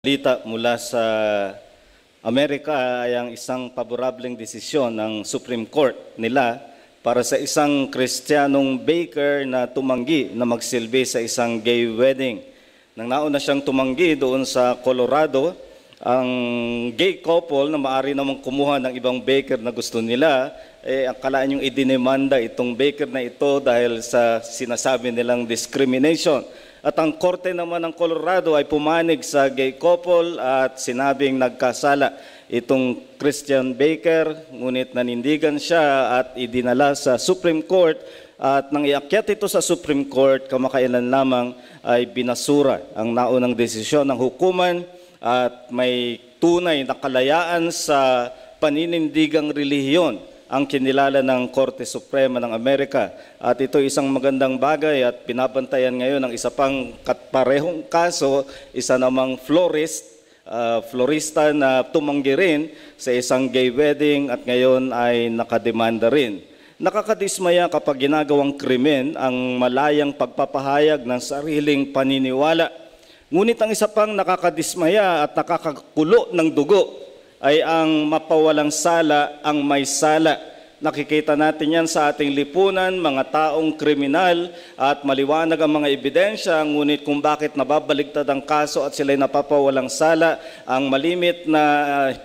Balita mula sa Amerika ay ang isang paborableng desisyon ng Supreme Court nila para sa isang Kristiyanong baker na tumanggi na magsilbi sa isang gay wedding. Nang nauna siyang tumanggi doon sa Colorado, ang gay couple na maaari namang kumuha ng ibang baker na gusto nila, akalaan yung idinemanda itong baker na ito dahil sa sinasabi nilang discrimination. At ang korte naman ng Colorado ay pumanig sa gay couple at sinabing nagkasala itong Christian baker, ngunit nanindigan siya at idinala sa Supreme Court. At nang iakyat ito sa Supreme Court, kamakailan lamang ay binasura ang naunang desisyon ng hukuman at may tunay na kalayaan sa paninindigang relihiyon ang kinilala ng Korte Suprema ng Amerika. At ito isang magandang bagay at pinabantayan ngayon ng isa pang parehong kaso, isa namang florista na tumanggi rin sa isang gay wedding at ngayon ay nakademanda rin. Nakakadismaya kapag ginagawang krimen ang malayang pagpapahayag ng sariling paniniwala. Ngunit ang isa pang nakakadismaya at nakakakulo ng dugo ay ang mapawalang sala ang may sala. Nakikita natin yan sa ating lipunan, mga taong kriminal at maliwanag ang mga ebidensya, ngunit kung bakit nababaligtad ang kaso at sila'y napapawalang sala, ang malimit na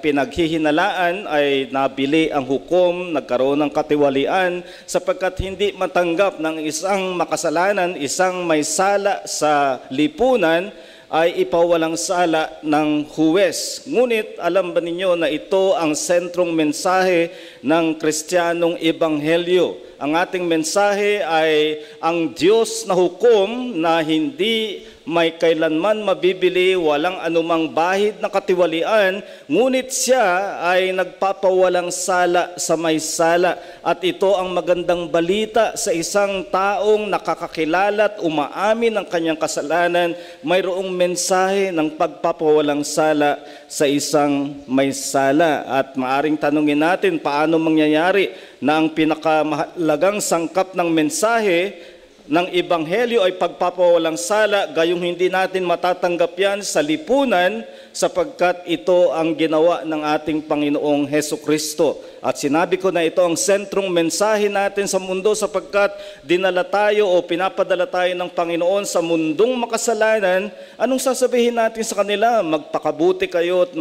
pinaghihinalaan ay nabili ang hukom, nagkaroon ng katiwalian sapagkat hindi matanggap ng isang makasalanan, isang may sala sa lipunan, ay ipawalang sala ng huwes. Ngunit alam ba ninyo na ito ang sentrong mensahe ng Kristiyanong Ebanghelyo? Ang ating mensahe ay ang Diyos na hukom na hindi may kailanman mabibili, walang anumang bahid na katiwalian, ngunit siya ay nagpapawalang sala sa may sala. At ito ang magandang balita sa isang taong nakakakilala at umaamin ng kanyang kasalanan, mayroong mensahe ng pagpapawalang sala sa isang may sala. At maaring tanungin natin paano mangyayari na ang pinakamahalagang sangkap ng mensahe ng Ebanghelyo ay pagpapawalang sala, gayong hindi natin matatanggap yan sa lipunan sapagkat ito ang ginawa ng ating Panginoong Hesukristo. At sinabi ko na ito ang sentrong mensahe natin sa mundo sapagkat dinala tayo o pinapadala tayo ng Panginoon sa mundong makasalanan. Anong sasabihin natin sa kanila? Magpakabuti kayo at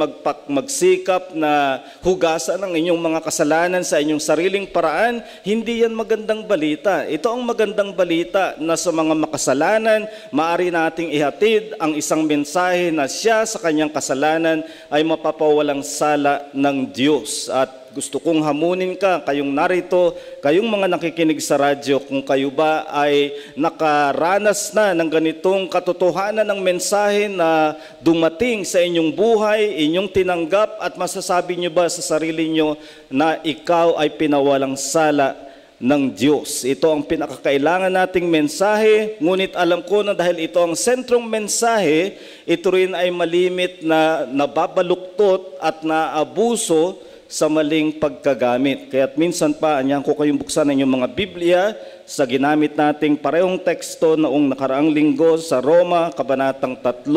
magsikap na hugasan ang inyong mga kasalanan sa inyong sariling paraan. Hindi yan magandang balita. Ito ang magandang balita na sa mga makasalanan, maaari nating ihatid ang isang mensahe na siya sa kanyang kasalanan ay mapapawalang sala ng Diyos. At gusto kong hamunin kayong narito, kayong mga nakikinig sa radyo, kung kayo ba ay nakaranas na ng ganitong katotohanan ng mensahe na dumating sa inyong buhay, inyong tinanggap at masasabi nyo ba sa sarili nyo na ikaw ay pinawalang sala ng Diyos. Ito ang pinakakailangan nating mensahe, ngunit alam ko na dahil ito ang sentrong mensahe, ito rin ay malimit na nababaluktot at naabuso sa maling pagkagamit. Kaya't minsan pa, anyan ko kayong buksan ng inyong mga Biblia sa ginamit nating parehong teksto noong nakaraang linggo sa Roma, Kabanatang 3,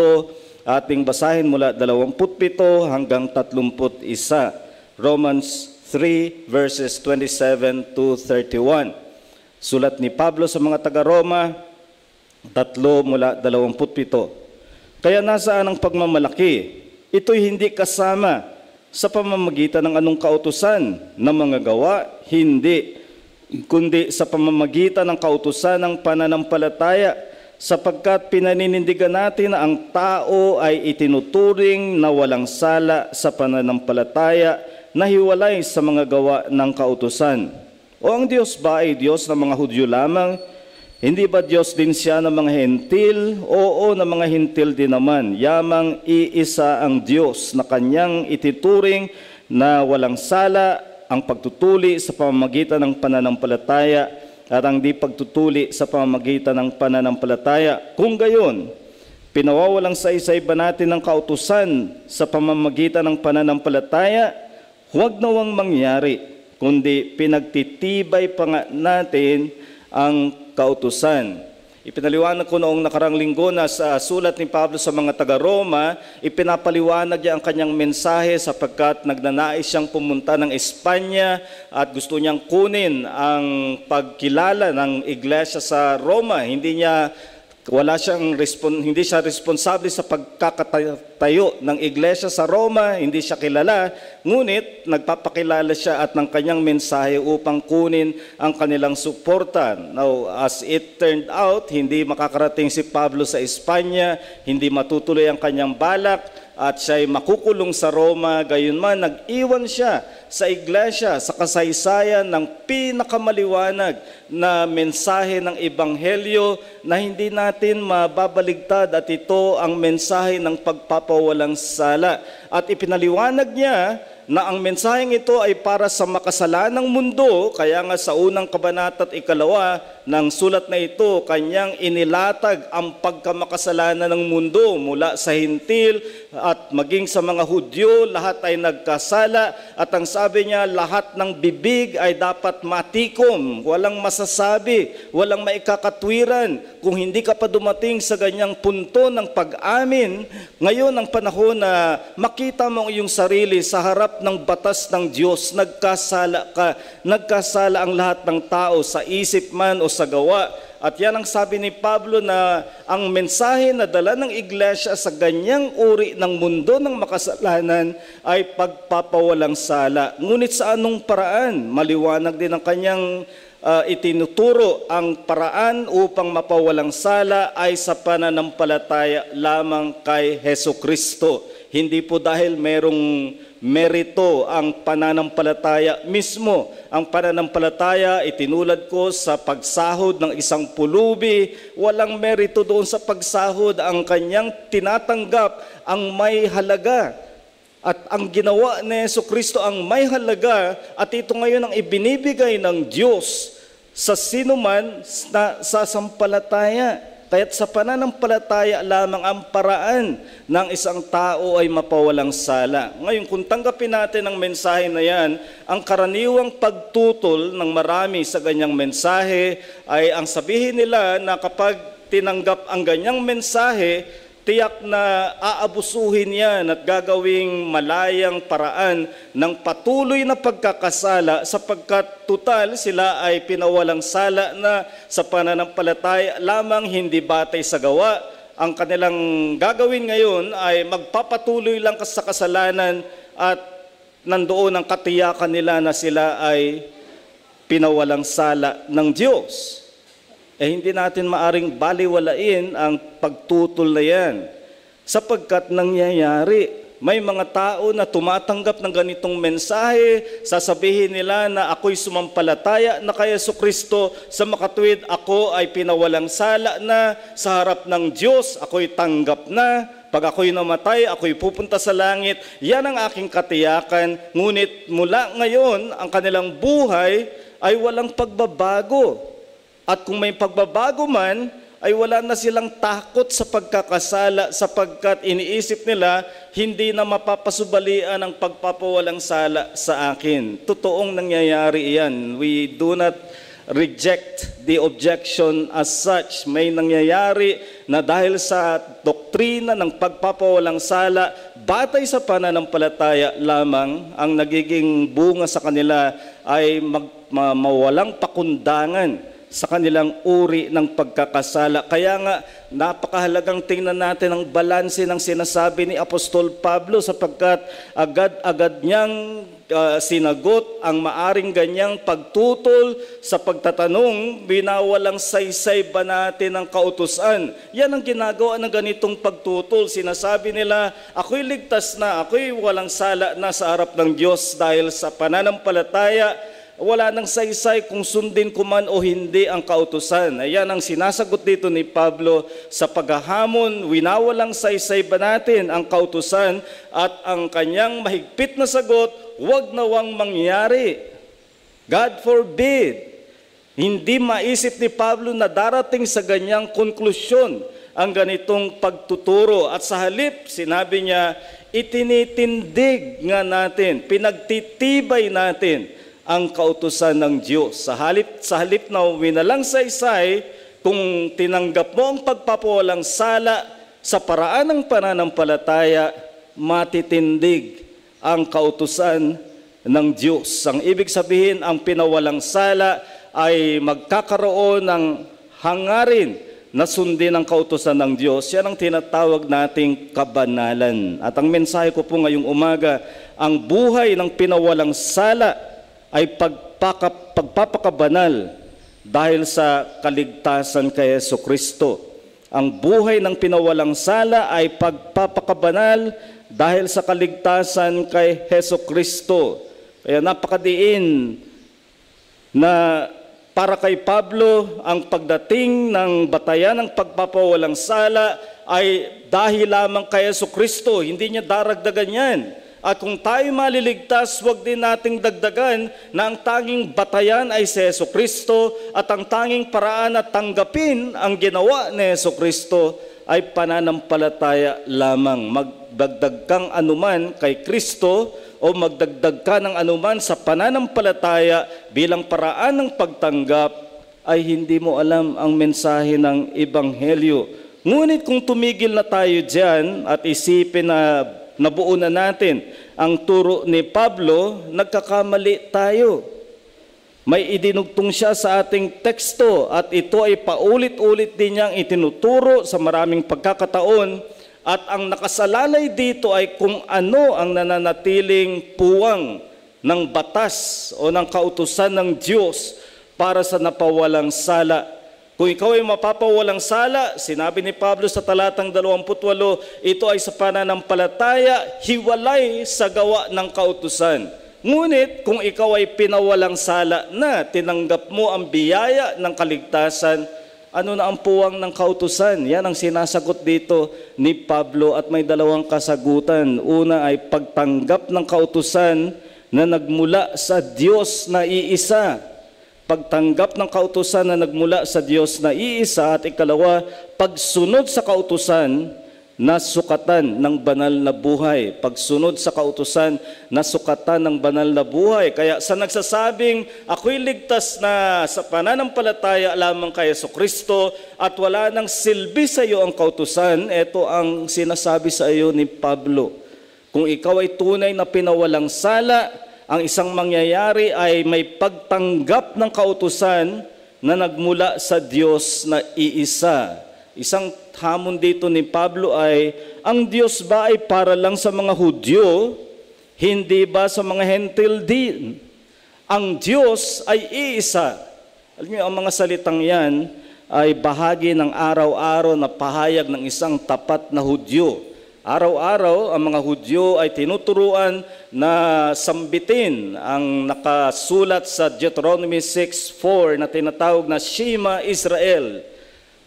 ating basahin mula 27 hanggang 31. Romans 3 verses 27 to 31. Sulat ni Pablo sa mga taga-Roma, 3 mula 27. Kaya nasaan ang pagmamalaki? Ito'y hindi kasama sa pamamagitan ng anong kautusan na mga gawa, hindi, kundi sa pamamagitan ng kautusan ng pananampalataya, sapagkat pinaninindigan natin na ang tao ay itinuturing na walang sala sa pananampalataya na hiwalay sa mga gawa ng kautusan. O ang Diyos ba ay Diyos ng mga Hudyo lamang? Hindi ba Diyos din siya ng mga hentil? Oo, ng mga hentil din naman. Yamang iisa ang Diyos na kanyang itituring na walang sala ang pagtutuli sa pamamagitan ng pananampalataya at ang di pagtutuli sa pamamagitan ng pananampalataya. Kung gayon, pinawawalang sa iba natin ng kautusan sa pamamagitan ng pananampalataya, huwag nawang mangyari, kundi pinagtitibay pa nga natin ang kautusan. Ipinaliwanag ko noong nakarang linggo na sa sulat ni Pablo sa mga taga-Roma, ipinapaliwanag niya ang kanyang mensahe sapagkat nagnanais siyang pumunta ng Espanya at gusto niyang kunin ang pagkilala ng iglesia sa Roma. Hindi siya responsable sa pagkakatayo ng iglesia sa Roma, hindi siya kilala, ngunit nagpapakilala siya at ng kanyang mensahe upang kunin ang kanilang suporta. Now, as it turned out, hindi makakarating si Pablo sa Espanya, hindi matutuloy ang kanyang balak, at siya'y makukulong sa Roma. Gayunman, nag-iwan siya sa iglesia, sa kasaysayan ng pinakamaliwanag na mensahe ng Ebanghelyo na hindi natin mababaligtad, at ito ang mensahe ng pagpapawalang sala. At ipinaliwanag niya na ang mensaheng ito ay para sa makasalanang mundo, kaya nga sa unang kabanata at ikalawa ng sulat na ito, kanyang inilatag ang pagkamakasalanan ng mundo mula sa Hintil at maging sa mga Hudyo, lahat ay nagkasala, at ang sabi niya, lahat ng bibig ay dapat matikom, walang masasabi, walang maikakatwiran kung hindi ka pa dumating sa ganyang punto ng pag-amin. Ngayon ang panahon na makita mo ang iyong sarili sa harap ng batas ng Diyos, nagkasala ka, nagkasala ang lahat ng tao sa isip man o sa gawa. At yan ang sabi ni Pablo na ang mensahe na dala ng iglesia sa ganyang uri ng mundo ng makasalanan ay pagpapawalang sala. Ngunit sa anong paraan? Maliwanag din ang kanyang itinuturo. Ang paraan upang mapawalang sala ay sa pananampalataya lamang kay Hesukristo. Hindi po dahil merong merito ang pananampalataya mismo. Ang pananampalataya, itinulad ko sa pagsahod ng isang pulubi, walang merito doon sa pagsahod. Ang kanyang tinatanggap ang may halaga. At ang ginawa ni Jesucristo ang may halaga, at ito ngayon ang ibinibigay ng Diyos sa sinuman na sasampalataya. Kaya't sa pananampalataya lamang ang paraan ng isang tao ay mapawalang sala. Ngayon, kung tanggapin natin ang mensahe na yan, ang karaniwang pagtutol ng marami sa ganyang mensahe ay ang sabihin nila na kapag tinanggap ang ganyang mensahe, tiyak na aabusuhin yan at gagawing malayang paraan ng patuloy na pagkakasala, sapagkat tutal sila ay pinawalang sala na sa pananampalataya lamang, hindi batay sa gawa. Ang kanilang gagawin ngayon ay magpapatuloy lang sa kasalanan, at nandoon ang katiyakan nila na sila ay pinawalang sala ng Diyos. Hindi natin maaring baliwalain ang pagtutol na yan, sapagkat nangyayari. May mga tao na tumatanggap ng ganitong mensahe, sasabihin nila na ako'y sumampalataya na kay Jesucristo, sa makatuwid ako ay pinawalang sala na, sa harap ng Diyos ako'y tanggap na, pag ako'y namatay, ako'y pupunta sa langit, yan ang aking katiyakan. Ngunit mula ngayon, ang kanilang buhay ay walang pagbabago. At kung may pagbabago man, ay wala na silang takot sa pagkakasala, sapagkat iniisip nila, hindi na mapapasubalian ang pagpapawalang sala sa akin. Totoong nangyayari iyan. We do not reject the objection as such. May nangyayari na dahil sa doktrina ng pagpapawalang sala, batay sa pananampalataya lamang, ang nagiging bunga sa kanila ay mawalang pakundangan sa kanilang uri ng pagkakasala. Kaya nga, napakahalagang tingnan natin ang balanse ng sinasabi ni Apostol Pablo, sapagkat agad-agad niyang sinagot ang maaring ganyang pagtutol sa pagtatanong, binawalang saysay ba natin ang kautusan? Yan ang ginagawa ng ganitong pagtutol. Sinasabi nila, ako'y ligtas na, ako'y walang sala na sa harap ng Diyos dahil sa pananampalataya. Wala nang saysay kung sundin ko man o hindi ang kautusan. Ayan ang sinasagot dito ni Pablo sa paghahamon, winawalang saysay ba natin ang kautusan? At ang kanyang mahigpit na sagot, wag nawang mangyari. God forbid. Hindi maisip ni Pablo na darating sa ganyang konklusyon ang ganitong pagtuturo. At sa halip, sinabi niya, itinitindig nga natin, pinagtitibay natin ang kautusan ng Diyos. Sa halip na winalang saysay, kung tinanggap mo ang pagpapawalang sala sa paraan ng pananampalataya, matitindig ang kautusan ng Diyos. Ang ibig sabihin, ang pinawalang sala ay magkakaroon ng hangarin na sundin ang kautusan ng Diyos. Yan ang tinatawag nating kabanalan. At ang mensahe ko po ngayong umaga, ang buhay ng pinawalang sala ay pagpapakabanal dahil sa kaligtasan kay Jesucristo. Ang buhay ng pinawalang sala ay pagpapakabanal dahil sa kaligtasan kay Jesucristo. Kaya napakadiin na para kay Pablo, ang pagdating ng batayan ng pagpapawalang sala ay dahil lamang kay Jesucristo, hindi niya daragdagan yan. At kung tayo maliligtas, huwag din nating dagdagan na ang tanging batayan ay si Jesucristo at ang tanging paraan at tanggapin ang ginawa ni Jesucristo ay pananampalataya lamang. Magdagdag kang anuman kay Kristo o magdagdag ka ng anuman sa pananampalataya bilang paraan ng pagtanggap ay hindi mo alam ang mensahe ng Ebanghelyo. Ngunit kung tumigil na tayo dyan at isipin na nabuo na natin ang turo ni Pablo, nagkakamali tayo. May idinugtong siya sa ating teksto at ito ay paulit-ulit din niyang itinuturo sa maraming pagkakataon at ang nakasalalay dito ay kung ano ang nananatiling puwang ng batas o ng kautusan ng Diyos para sa napawalang sala. Kung ikaw ay mapapawalang sala, sinabi ni Pablo sa talatang 28, ito ay sa pananampalataya, hiwalay sa gawa ng kautusan. Ngunit kung ikaw ay pinawalang sala na, tinanggap mo ang biyaya ng kaligtasan, ano na ang puwang ng kautusan? Yan ang sinasagot dito ni Pablo at may dalawang kasagutan. Una ay pagtanggap ng kautusan na nagmula sa Diyos na iisa. Pagtanggap ng kautusan na nagmula sa Diyos na iisa, at ikalawa, pagsunod sa kautusan na sukatan ng banal na buhay. Pagsunod sa kautusan na sukatan ng banal na buhay. Kaya sa nagsasabing, ako'y ligtas na sa pananampalataya lamang kay Jesucristo at wala nang silbi sa iyo ang kautusan, ito ang sinasabi sa iyo ni Pablo. Kung ikaw ay tunay na pinawalang sala, ang isang mangyayari ay may pagtanggap ng kautusan na nagmula sa Diyos na iisa. Isang hamon dito ni Pablo ay, ang Diyos ba ay para lang sa mga Hudyo? Hindi ba sa mga Hentil din? Ang Diyos ay iisa. Alam niyo, ang mga salitang yan ay bahagi ng araw-araw na pahayag ng isang tapat na Hudyo. Araw-araw, ang mga Hudyo ay tinuturuan na sambitin ang nakasulat sa Deuteronomy 6:4 na tinatawag na Shema Israel.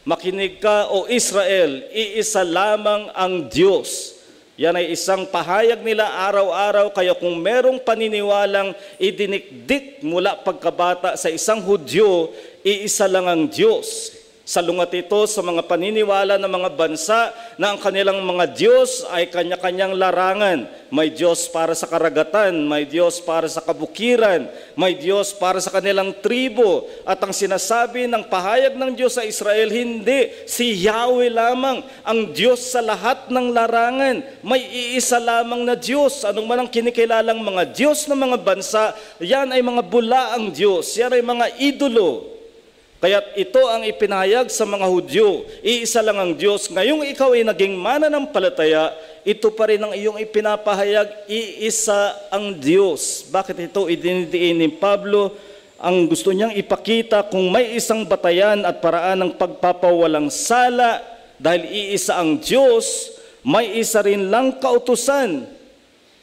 Makinig ka, O Israel, iisa lamang ang Diyos. Yan ay isang pahayag nila araw-araw, kaya kung merong paniniwalang idinikdik mula pagkabata sa isang Hudyo, iisa lang ang Diyos. Salungat ito sa mga paniniwala ng mga bansa na ang kanilang mga Diyos ay kanya-kanyang larangan. May Diyos para sa karagatan, may Diyos para sa kabukiran, may Diyos para sa kanilang tribo. At ang sinasabi ng pahayag ng Diyos sa Israel, hindi, si Yahweh lamang ang Diyos sa lahat ng larangan. May iisa lamang na Diyos. Anong man ang kinikilalang mga Diyos ng mga bansa, yan ay mga bulaang Diyos, yan ay mga idolo. Kaya ito ang ipinahayag sa mga Hudyo, iisa lang ang Diyos. Ngayong ikaw ay naging mananampalataya, ito pa rin ang iyong ipinapahayag, iisa ang Diyos. Bakit ito idinidiin ni Pablo? Ang gusto niyang ipakita, kung may isang batayan at paraan ng pagpapawalang sala, dahil iisa ang Diyos, may isa rin lang kautusan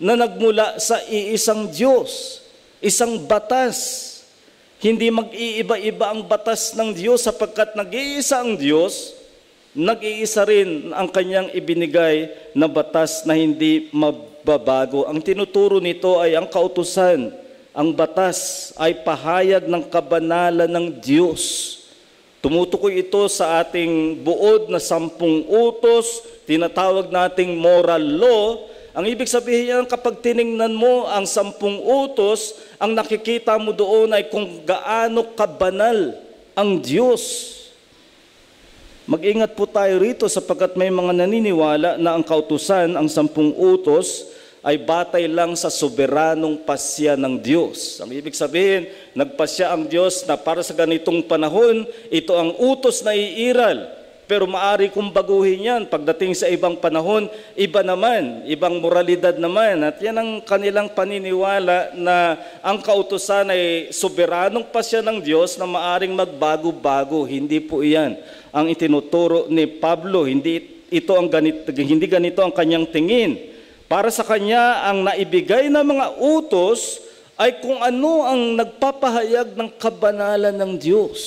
na nagmula sa iisang Diyos, isang batas. Hindi mag-iiba-iba ang batas ng Diyos sapagkat nag-iisa ang Diyos, nag-iisa rin ang kanyang ibinigay na batas na hindi mababago. Ang tinuturo nito ay ang kautusan. Ang batas ay pahayag ng kabanalan ng Diyos. Tumutukoy ito sa ating buod na 10 utos, tinatawag nating moral law. Ang ibig sabihin yan, kapag tiningnan mo ang 10 utos, ang nakikita mo doon ay kung gaano kabanal ang Diyos. Mag-ingat po tayo rito sapagkat may mga naniniwala na ang kautusan, ang 10 utos, ay batay lang sa soberanong pasya ng Diyos. Ang ibig sabihin, nagpasya ang Diyos na para sa ganitong panahon, ito ang utos na iiral. Pero maari kong baguhin yan. Pagdating sa ibang panahon, iba naman, ibang moralidad naman. At yan ang kanilang paniniwala na ang kautusan ay soberanong pasya ng Diyos na maaring magbago-bago. Hindi po iyan ang itinuturo ni Pablo. Hindi ganito ang kanyang tingin. Para sa kanya, ang naibigay na mga utos ay kung ano ang nagpapahayag ng kabanalan ng Diyos.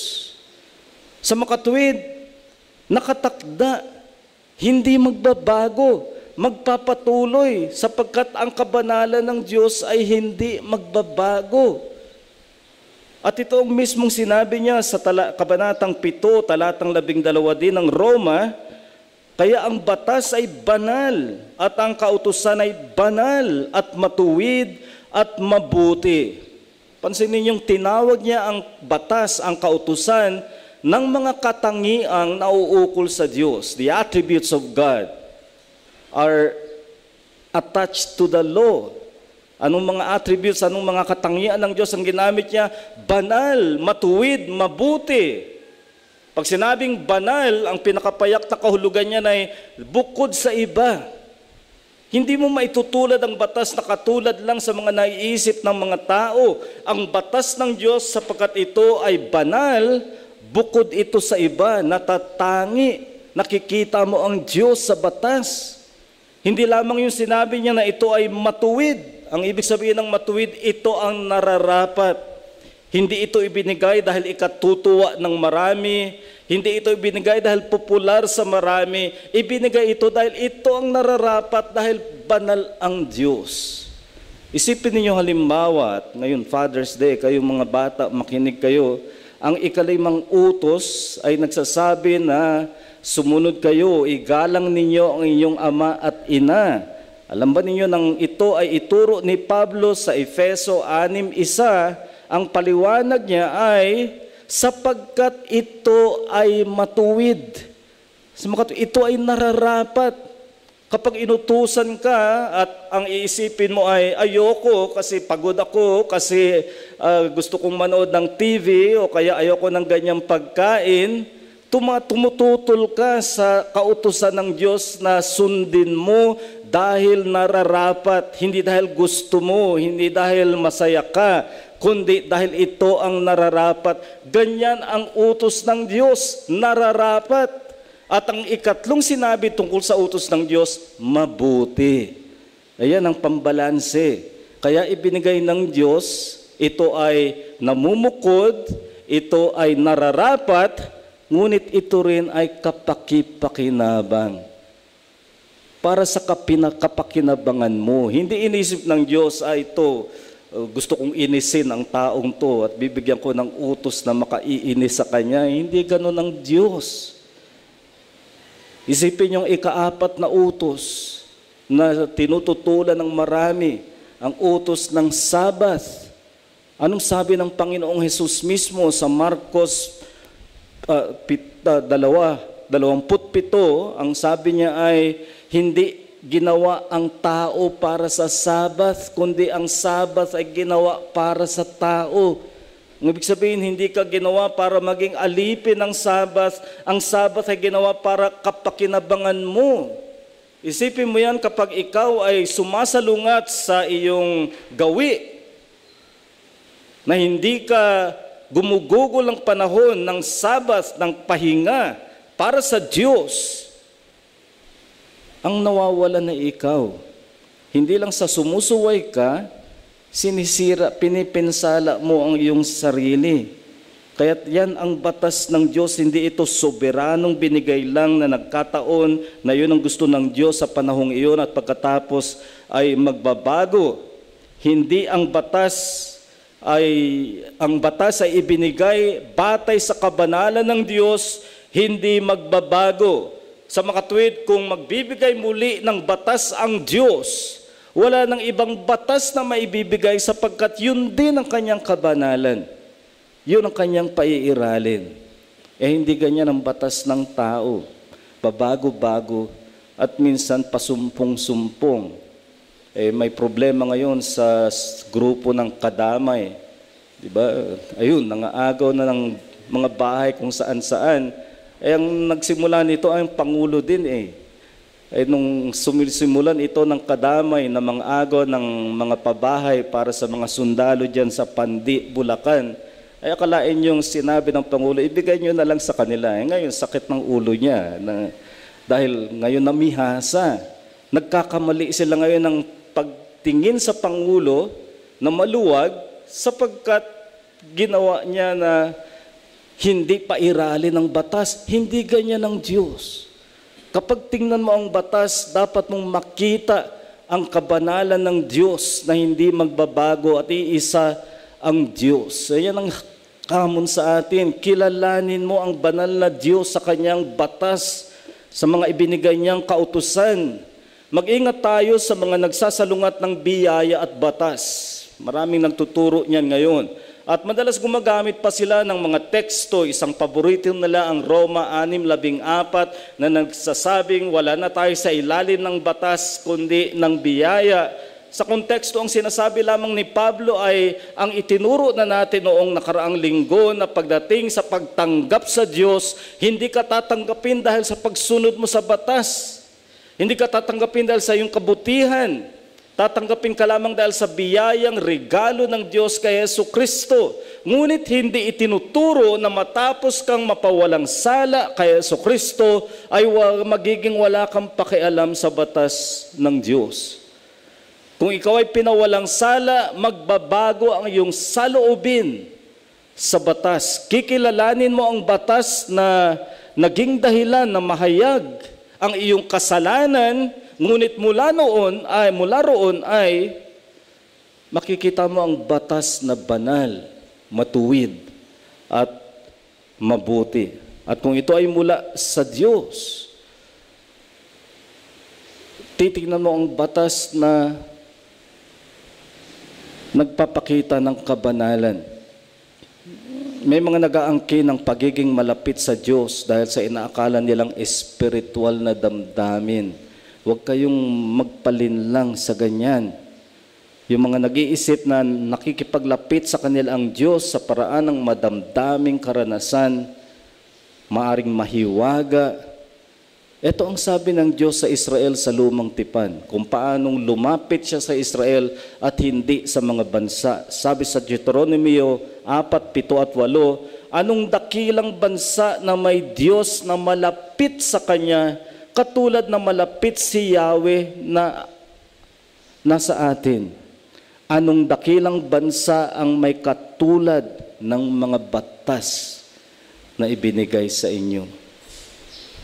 Sa makatuwid, nakatakda, hindi magbabago, magpapatuloy, sapagkat ang kabanalan ng Diyos ay hindi magbabago. At ito ang mismong sinabi niya sa Kabanatang 7, talatang 12 din ng Roma, kaya ang batas ay banal at ang kautusan ay banal at matuwid at mabuti. Pansinin niyong tinawag niya ang batas, ang kautusan ng mga katangiang nauukol sa Diyos. The attributes of God are attached to the law. Anong mga attributes, anong mga katangian ng Diyos ang ginamit niya? Banal, matuwid, mabuti. Pag sinabing banal, ang pinakapayak na kahulugan niya ay bukod sa iba. Hindi mo maitutulad ang batas na katulad lang sa mga naiisip ng mga tao. Ang batas ng Diyos sapagkat ito ay banal, bukod ito sa iba, natatangi. Nakikita mo ang Diyos sa batas. Hindi lamang yung sinabi niya na ito ay matuwid. Ang ibig sabihin ng matuwid, ito ang nararapat. Hindi ito ibinigay dahil ikatutuwa ng marami. Hindi ito ibinigay dahil popular sa marami. Ibinigay ito dahil ito ang nararapat dahil banal ang Diyos. Isipin ninyo halimbawa, at ngayon Father's Day, kayong mga bata, makinig kayo, ang ika-5 utos ay nagsasabi na sumunod kayo, igalang ninyo ang inyong ama at ina. Alam ba ninyo nang ito ay ituro ni Pablo sa Efeso 6:1, ang paliwanag niya ay sapagkat ito ay matuwid. Ito ay nararapat. Kapag inutusan ka at ang iisipin mo ay ayoko kasi pagod ako, kasi gusto kong manood ng TV o kaya ayoko ng ganyang pagkain, tumututol ka sa kautusan ng Diyos na sundin mo dahil nararapat, hindi dahil gusto mo, hindi dahil masaya ka, kundi dahil ito ang nararapat. Ganyan ang utos ng Diyos, nararapat. At ang ikatlong sinabi tungkol sa utos ng Diyos, mabuti. Ayan ang pambalanse. Kaya ibinigay ng Diyos, ito ay namumukod, ito ay nararapat, ngunit ito rin ay kapaki-pakinabang. Para sa kapakinabangan mo. Hindi inisip ng Diyos, ito, gusto kong inisin ang taong to at bibigyan ko ng utos na makaiinis sa kanya. Hindi ganun ang Diyos. Isipin yung ika-4 na utos na tinututulan ng marami, ang utos ng Sabbath. Anong sabi ng Panginoong Hesus mismo sa Marcos 2:27? Ang sabi niya ay, hindi ginawa ang tao para sa Sabbath, kundi ang Sabbath ay ginawa para sa tao. Ang ibig sabihin, hindi ka ginawa para maging alipin ng Sabbath. Ang Sabbath ay ginawa para kapakinabangan mo. Isipin mo yan kapag ikaw ay sumasalungat sa iyong gawi, na hindi ka gumugugol ng panahon ng Sabbath, ng pahinga para sa Diyos. Ang nawawala na ikaw, hindi lang sa sumusuway ka, sinisira, pinipinsala mo ang iyong sarili. Kaya't yan ang batas ng Diyos, hindi ito soberanong binigay lang na nagkataon na yun ang gusto ng Diyos sa panahong iyon at pagkatapos ay magbabago. Hindi ang batas ay ibinigay batay sa kabanalan ng Diyos, hindi magbabago. Sa makatuwid, kung magbibigay muli ng batas ang Diyos, wala nang ibang batas na maibibigay sapagkat yun din ang kanyang kabanalan. Yun ang kanyang paiiralin. Hindi ganyan ang batas ng tao. Pabago-bago at minsan pasumpong-sumpong. May problema ngayon sa grupo ng kadamay. Diba? Ayun, nangaagaw na ng mga bahay kung saan-saan. Ang nagsimula nito ay ang Pangulo din nung sumisimulan ito ng kadamay na mga agaw ng mga pabahay para sa mga sundalo dyan sa Pandi, Bulacan, akalain yung sinabi ng Pangulo, ibigay nyo na lang sa kanila. Ngayon, sakit ng ulo niya dahil ngayon namihasa. Nagkakamali sila ngayon ng pagtingin sa Pangulo na maluwag sapagkat ginawa niya na hindi pairali ng batas. Hindi ganyan ng Diyos. Kapag tingnan mo ang batas, dapat mong makita ang kabanalan ng Diyos na hindi magbabago at iisa ang Diyos. Yan ang hamon sa atin. Kilalanin mo ang banal na Diyos sa kanyang batas, sa mga ibinigay niyang kautusan. Mag-ingat tayo sa mga nagsasalungat ng biyaya at batas. Maraming nagtuturo niyan ngayon. At madalas gumagamit pa sila ng mga teksto, isang paborito nila ang Roma 6:14 na nagsasabing wala na tayo sa ilalim ng batas kundi ng biyaya. Sa konteksto, ang sinasabi lamang ni Pablo ay ang itinuro na natin noong nakaraang linggo na pagdating sa pagtanggap sa Diyos, hindi ka tatanggapin dahil sa pagsunod mo sa batas. Hindi ka tatanggapin dahil sa iyong kabutihan. Tatanggapin ka lamang dahil sa biyayang regalo ng Diyos kay Jesucristo. Ngunit hindi itinuturo na matapos kang mapawalang sala kay Jesucristo ay magiging wala kang pakialam sa batas ng Diyos. Kung ikaw ay pinawalang sala, magbabago ang iyong saloobin sa batas. Kikilalanin mo ang batas na naging dahilan na mahayag ang iyong kasalanan. Ngunit mula roon ay makikita mo ang batas na banal, matuwid at mabuti. At kung ito ay mula sa Diyos, titignan mo ang batas na nagpapakita ng kabanalan. May mga nag-aangkin ng pagiging malapit sa Diyos dahil sa inaakala nilang espiritual na damdamin. Huwag kayong magpalinlang sa ganyan. Yung mga nag-iisip na nakikipaglapit sa kanila ang Diyos sa paraan ng madamdaming karanasan, maaring mahiwaga. Ito ang sabi ng Diyos sa Israel sa Lumang Tipan, kung paanong lumapit siya sa Israel at hindi sa mga bansa. Sabi sa Deuteronomio 4, 7 at 8, anong dakilang bansa na may Diyos na malapit sa Kanya, katulad na malapit si Yahweh na nasa atin? Anong dakilang bansa ang may katulad ng mga batas na ibinigay sa inyo?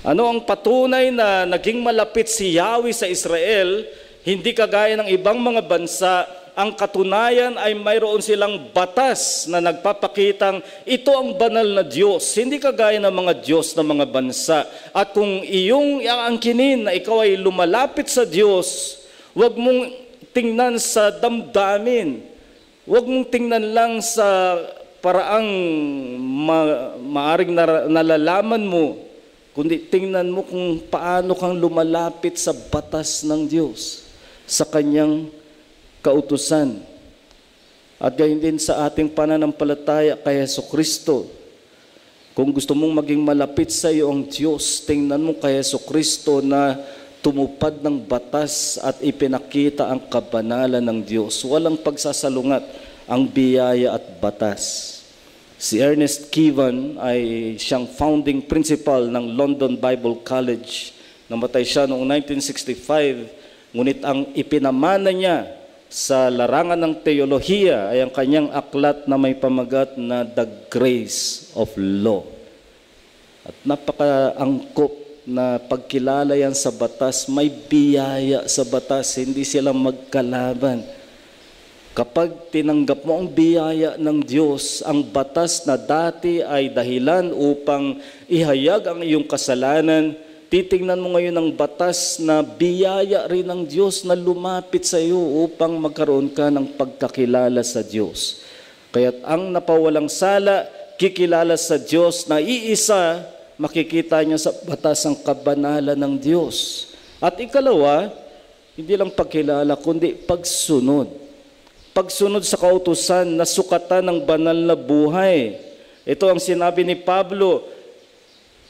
Ano ang patunay na naging malapit si Yahweh sa Israel, hindi kagaya ng ibang mga bansa? Ang katunayan ay mayroon silang batas na nagpapakitang ito ang banal na Diyos, hindi kagaya ng mga Diyos ng mga bansa. At kung iyong iaangkinin na ikaw ay lumalapit sa Diyos, huwag mong tingnan sa damdamin, huwag mong tingnan lang sa paraang maaring nalalaman mo, kundi tingnan mo kung paano kang lumalapit sa batas ng Diyos, sa Kanyang kautusan. At gayon din sa ating pananampalataya kay Jesucristo. Kung gusto mong maging malapit sa iyo ang Diyos, tingnan mo kay Jesucristo na tumupad ng batas at ipinakita ang kabanalan ng Diyos. Walang pagsasalungat ang biyaya at batas. Si Ernest Kivan ay siyang founding principal ng London Bible College. Namatay siya noong 1965, ngunit ang ipinamana niya sa larangan ng teolohiya ay ang kanyang aklat na may pamagat na The Grace of Law. At napakaangkop na pagkilala yan sa batas, may biyaya sa batas, hindi sila magkalaban. Kapag tinanggap mo ang biyaya ng Diyos, ang batas na dati ay dahilan upang ihayag ang iyong kasalanan, titingnan mo ngayon ang batas na biyaya rin ng Diyos na lumapit sa iyo upang magkaroon ka ng pagkakilala sa Diyos. Kaya't ang napawalang sala, pagkikilala sa Diyos na iisa, makikita niyo sa batas ang kabanalan ng Diyos. At ikalawa, hindi lang pagkilala, kundi pagsunod. Pagsunod sa kautusan na sukatan ng banal na buhay. Ito ang sinabi ni Pablo,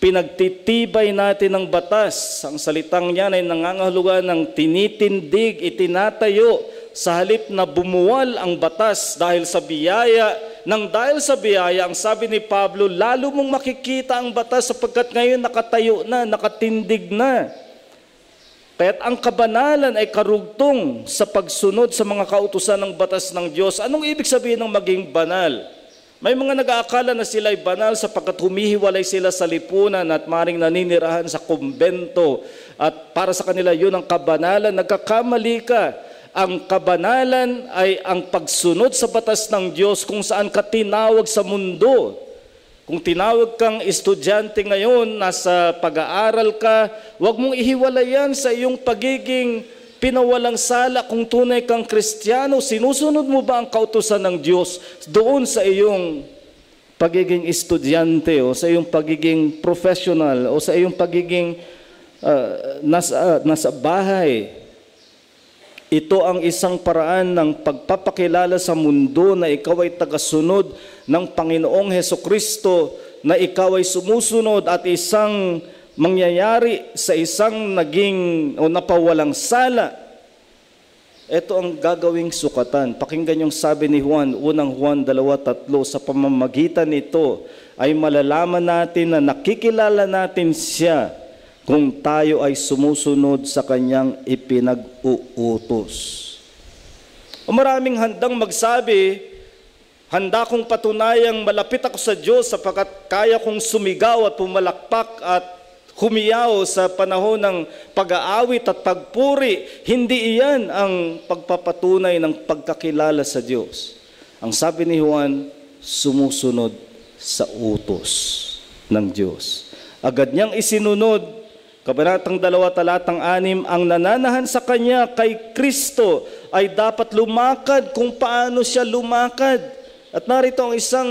pinagtitibay natin ng batas. Ang salitang niyan ay nangangahulugan ng tinitindig, itinatayo, sa halip na bumuwal ang batas dahil sa biyaya. Nang dahil sa biyaya, ang sabi ni Pablo, lalo mong makikita ang batas sapagkat ngayon nakatayo na, nakatindig na. Kaya't ang kabanalan ay karugtong sa pagsunod sa mga kautusan ng batas ng Diyos. Anong ibig sabihin ng maging banal? May mga nag-aakala na sila ay banal sapagkat humihiwalay sila sa lipunan at maring naninirahan sa kumbento. At para sa kanila yun ang kabanalan. Nagkakamali ka. Ang kabanalan ay ang pagsunod sa batas ng Diyos kung saan ka tinawag sa mundo. Kung tinawag kang estudyante ngayon, nasa pag-aaral ka, huwag mong ihiwalay yan sa iyong pagiging pinawalang sala. Kung tunay kang Kristiyano, sinusunod mo ba ang kautusan ng Diyos doon sa iyong pagiging estudyante o sa iyong pagiging professional o sa iyong pagiging nasa bahay? Ito ang isang paraan ng pagpapakilala sa mundo na ikaw ay tagasunod ng Panginoong Hesukristo, na ikaw ay sumusunod, at isang mangyayari sa isang naging o napawalang sala. Ito ang gagawing sukatan. Pakinggan yung sabi ni Juan, unang Juan 2:3, sa pamamagitan nito ay malalaman natin na nakikilala natin siya kung tayo ay sumusunod sa kanyang ipinag-uutos. O maraming handang magsabi, handa kong patunayang malapit ako sa Diyos sapagkat kaya kong sumigaw at pumalakpak at humiyaw sa panahon ng pag-aawit at pagpuri. Hindi iyan ang pagpapatunay ng pagkakilala sa Diyos. Ang sabi ni Juan, sumusunod sa utos ng Diyos. Agad niyang isinunod, Kabanatang 2, talatang 6, ang nananahan sa Kanya kay Kristo ay dapat lumakad kung paano siya lumakad. At narito ang isang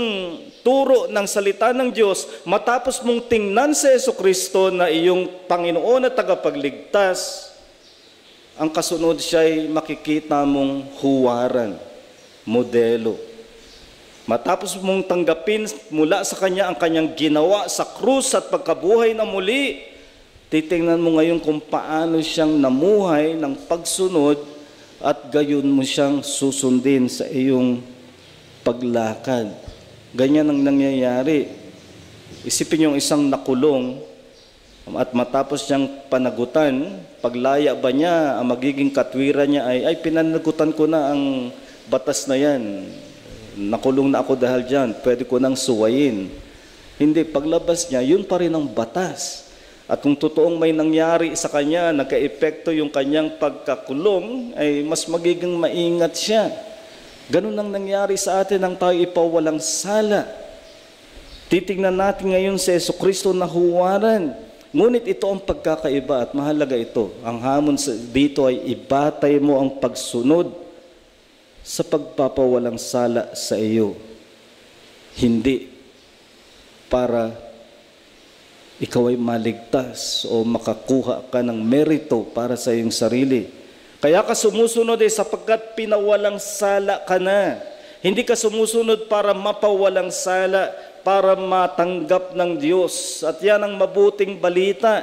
turo ng salita ng Diyos, matapos mong tingnan si Jesucristo na iyong Panginoon at tagapagligtas, ang kasunod siya ay makikita mong huwaran, modelo. Matapos mong tanggapin mula sa Kanya ang Kanyang ginawa sa krus at pagkabuhay na muli, titingnan mo ngayon kung paano siyang namuhay ng pagsunod at gayon mo siyang susundin sa iyong paglakad. Ganyan ang nangyayari. Isipin yung isang nakulong at matapos niyang panagutan, paglaya ba niya, ang magiging katwiran niya ay pinanagutan ko na ang batas na yan. Nakulong na ako dahil dyan, pwede ko nang suwayin. Hindi, paglabas niya, yun pa rin ang batas. At kung totoong may nangyari sa kanya, nagka-epekto yung kanyang pagkakulong, ay mas magiging maingat siya. Ganun ang nangyari sa atin nang tayo ipawalang sala. Titingnan natin ngayon si Jesucristo na huwaran. Ngunit ito ang pagkakaiba at mahalaga ito. Ang hamon dito ay ibatay mo ang pagsunod sa pagpapawalang sala sa iyo. Hindi para ikaw ay maligtas o makakuha ka ng merito para sa iyong sarili. Kaya ka sumusunod sapagkat pinawalang sala ka na. Hindi ka sumusunod para mapawalang sala, para matanggap ng Diyos. At yan ang mabuting balita,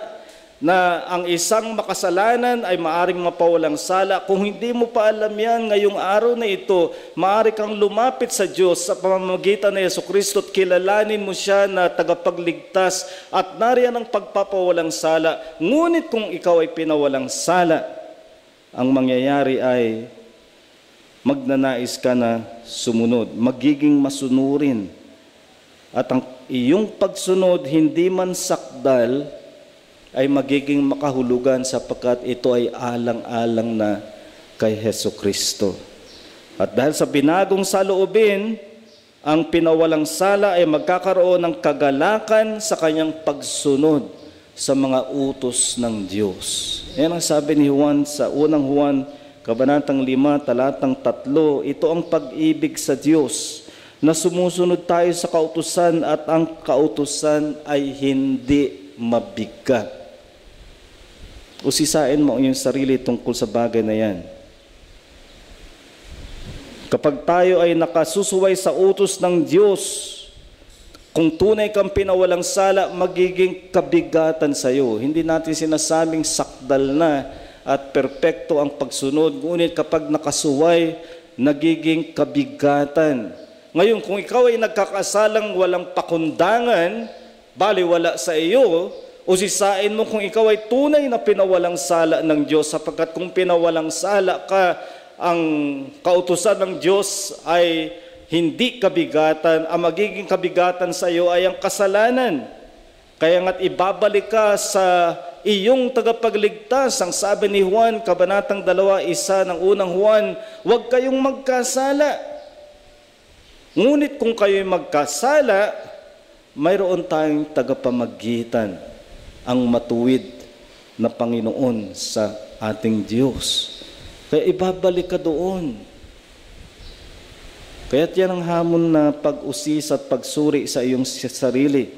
na ang isang makasalanan ay maaring mapawalang sala. Kung hindi mo pa alam yan ngayong araw na ito, maaari kang lumapit sa Diyos sa pamamagitan ni Jesucristo at kilalanin mo siya na tagapagligtas at nariyan ang pagpapawalang sala. Ngunit kung ikaw ay pinawalang sala, ang mangyayari ay magnanais ka na sumunod, magiging masunurin. At ang iyong pagsunod hindi man sakdal, ay magiging makahulugan sapagkat ito ay alang-alang na kay Jesucristo. At dahil sa binagong saloobin, ang pinawalang sala ay magkakaroon ng kagalakan sa kanyang pagsunod sa mga utos ng Diyos. Yan ang sabi ni Juan sa unang Juan, Kabanatang 5, talatang 3, ito ang pag-ibig sa Diyos, na sumusunod tayo sa kautusan at ang kautusan ay hindi mabigat. Usisain mo ang iyong sarili tungkol sa bagay na yan. Kapag tayo ay nakasusuway sa utos ng Diyos, kung tunay kang pinawalang sala, magiging kabigatan sa iyo. Hindi natin sinasabing sakdal na at perpekto ang pagsunod, ngunit kapag nakasuway, nagiging kabigatan. Ngayon, kung ikaw ay nagkakasalang walang pakundangan, baliwala sa iyo, usisain mo kung ikaw ay tunay na pinawalang sala ng Diyos, sapagkat kung pinawalang sala ka, ang kautusan ng Diyos ay hindi kabigatan. Ang magiging kabigatan sa iyo ay ang kasalanan. Kaya nga't ibabalik ka sa iyong tagapagligtas. Ang sabi ni Juan, Kabanatang 2:1 ng unang Juan, huwag kayong magkasala. Ngunit kung kayo'y magkasala, mayroon tayong tagapamagitan, ang matuwid na Panginoon sa ating Diyos. Kaya ibabalik ka doon. Kaya't yan ang hamon na pag-usis at pagsuri sa iyong sarili.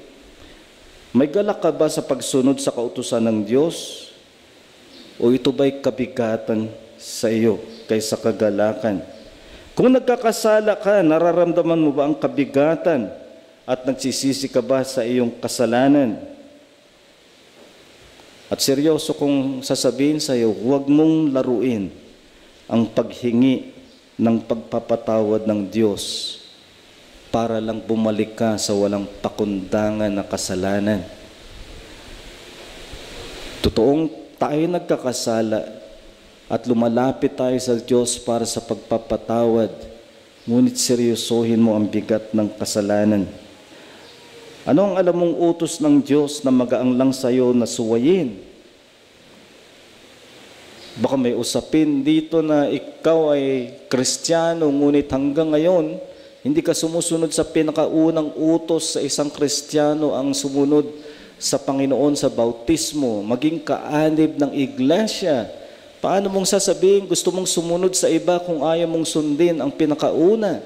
May galak ka ba sa pagsunod sa kautusan ng Diyos? O ito ba'y kabigatan sa iyo kaysa kagalakan? Kung nagkakasala ka, nararamdaman mo ba ang kabigatan at nagsisisi ka ba sa iyong kasalanan? At seryoso kong sasabihin sa iyo, huwag mong laruin ang paghingi ng pagpapatawad ng Diyos para lang bumalik ka sa walang pakundangan na kasalanan. Totoong tayo nagkakasala at lumalapit tayo sa Diyos para sa pagpapatawad, ngunit seryosohin mo ang bigat ng kasalanan. Ano ang alam mong utos ng Diyos na magaang lang sa iyo na suwayin? Baka may usapin dito na ikaw ay Kristiyano, ngunit hanggang ngayon, hindi ka sumusunod sa pinakaunang utos sa isang Kristiyano, ang sumunod sa Panginoon sa bautismo, maging kaanib ng iglesia. Paano mong sasabihin, gusto mong sumunod sa iba kung ayaw mong sundin ang pinakauna?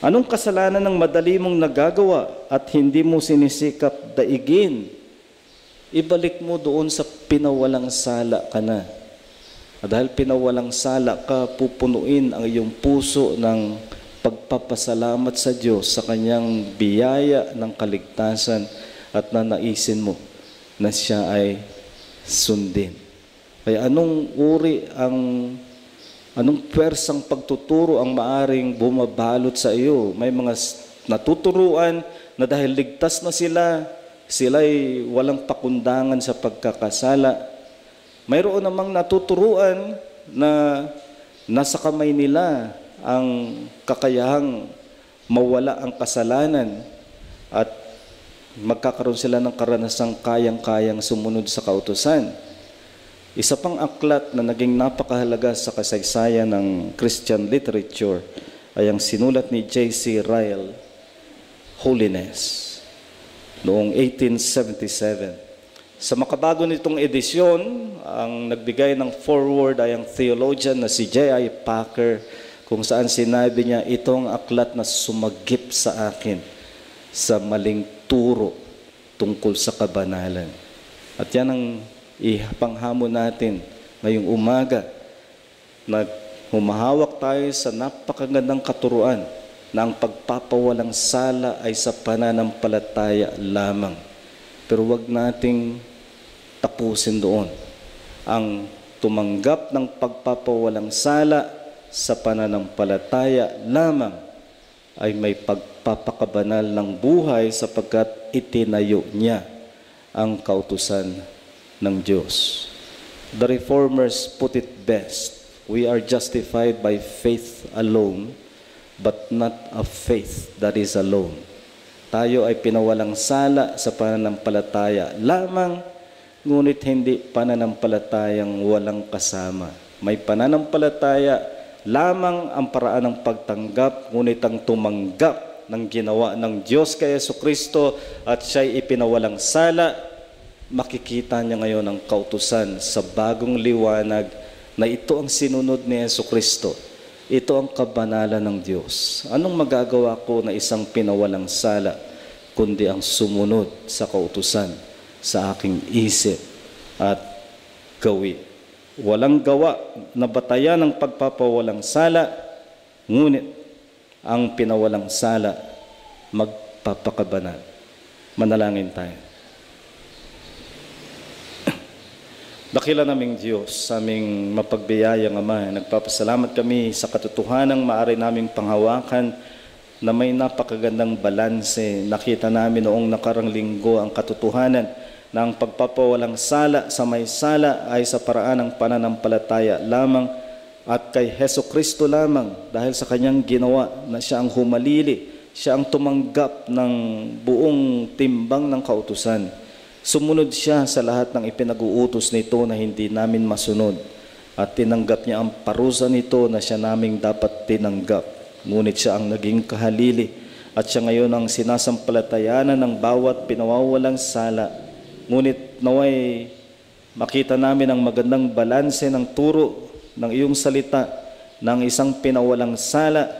Anong kasalanan ng madali mong nagagawa at hindi mo sinisikap daigin? Ibalik mo doon sa pinawalang sala ka na. At dahil pinawalang sala ka, pupunuin ang iyong puso ng pagpapasalamat sa Diyos sa kanyang biyaya ng kaligtasan at nanaisin mo na siya ay sundin. Kaya anong pwersang pagtuturo ang maaring bumabalot sa iyo? May mga natuturuan na dahil ligtas na sila'y walang pakundangan sa pagkakasala. Mayroon namang natuturuan na nasa kamay nila ang kakayahang mawala ang kasalanan at magkakaroon sila ng karanasang kayang-kayang sumunod sa kautusan. Isa pang aklat na naging napakahalaga sa kasaysayan ng Christian literature ay ang sinulat ni J.C. Ryle, Holiness, noong 1877. Sa makabago nitong edisyon, ang nagbigay ng foreword ay ang theologian na si J.I. Packer, kung saan sinabi niya, itong aklat na sumagip sa akin sa maling turo tungkol sa kabanalan. At yan ang ipanghamon natin ngayong umaga, na humahawak tayo sa napakagandang katuruan na ang pagpapawalang sala ay sa pananampalataya lamang. Pero wag nating tapusin doon. Ang tumanggap ng pagpapawalang sala sa pananampalataya lamang ay may pagpapakabanal ng buhay sapagkat itinayo niya ang kautusan ng Diyos. The Reformers put it best. We are justified by faith alone, but not of faith that is alone. Tayo ay pinawalang sala sa pananampalataya lamang, ngunit hindi pananampalatayang walang kasama. May pananampalataya lamang ang paraan ng pagtanggap, ngunit ang tumanggap ng ginawa ng Diyos kay Jesucristo at siya'y ipinawalang sala, makikita niya ngayon ang kautusan sa bagong liwanag na ito ang sinunod ni Jesucristo. Ito ang kabanalan ng Diyos. Anong magagawa ko na isang pinawalang sala, kundi ang sumunod sa kautusan sa aking isip at gawin. Walang gawa na batayan ng pagpapawalang sala, ngunit ang pinawalang sala magpapakabanal. Manalangin tayo. Dakila naming Diyos, sa aming mapagbiyayang Ama, nagpapasalamat kami sa katotohanang maaari naming panghawakan na may napakagandang balanse. Nakita namin noong nakarang linggo ang katotohanan na ang pagpapawalang sala sa may sala ay sa paraan ng pananampalataya lamang at kay Hesus Kristo lamang, dahil sa kanyang ginawa na siya ang humalili, siya ang tumanggap ng buong timbang ng kautusan. Sumunod siya sa lahat ng ipinag-uutos nito na hindi namin masunod, at tinanggap niya ang parusa nito na siya naming dapat tinanggap. Ngunit siya ang naging kahalili at siya ngayon ang sinasampalatayanan ng bawat pinawawalang sala. Ngunit naway makita namin ang magandang balanse ng turo ng iyong salita ng isang pinawalang sala.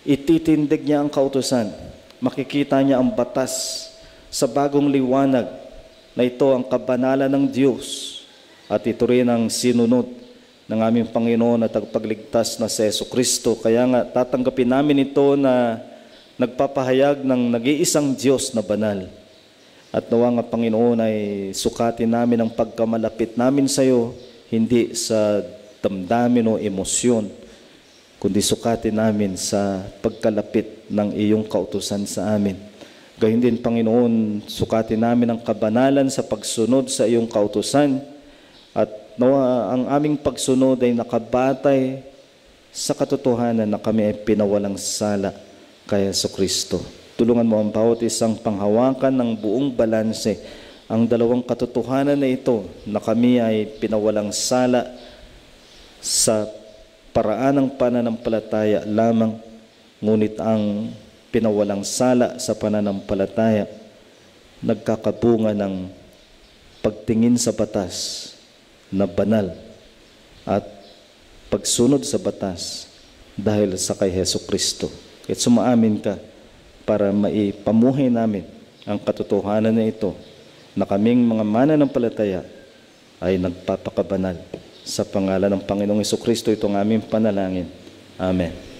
Ititindig niya ang kautusan. Makikita niya ang batas sa bagong liwanag na ito ang kabanalan ng Diyos, at ito rin ang sinunod ng aming Panginoon at tagapagligtas na si Hesus Kristo. Kaya nga tatanggapin namin ito na nagpapahayag ng nag-iisang Diyos na banal. At nawa nga Panginoon ay sukatin namin ang pagkamalapit namin sa iyo, hindi sa damdamin o emosyon, kundi sukatin namin sa pagkalapit ng iyong kautusan sa amin. Gayun din, Panginoon, sukatin namin ang kabanalan sa pagsunod sa iyong kautusan, at nawa ang aming pagsunod ay nakabatay sa katotohanan na kami ay pinawalang sala kay Hesus Kristo. Tulungan mo ang bawat isang panghawakan ng buong balanse ang dalawang katotohanan na ito, na kami ay pinawalang sala sa paraan ng pananampalataya lamang, ngunit ang pinawalang sala sa pananampalataya nagkakabunga ng pagtingin sa batas na banal at pagsunod sa batas dahil sa kay Hesus Kristo. At sumaamin ka para maipamuhay namin ang katotohanan na ito, na kaming mga mananampalataya ay nagpapakabanal. Sa pangalan ng Panginoong Hesus Kristo, itong aming panalangin. Amen.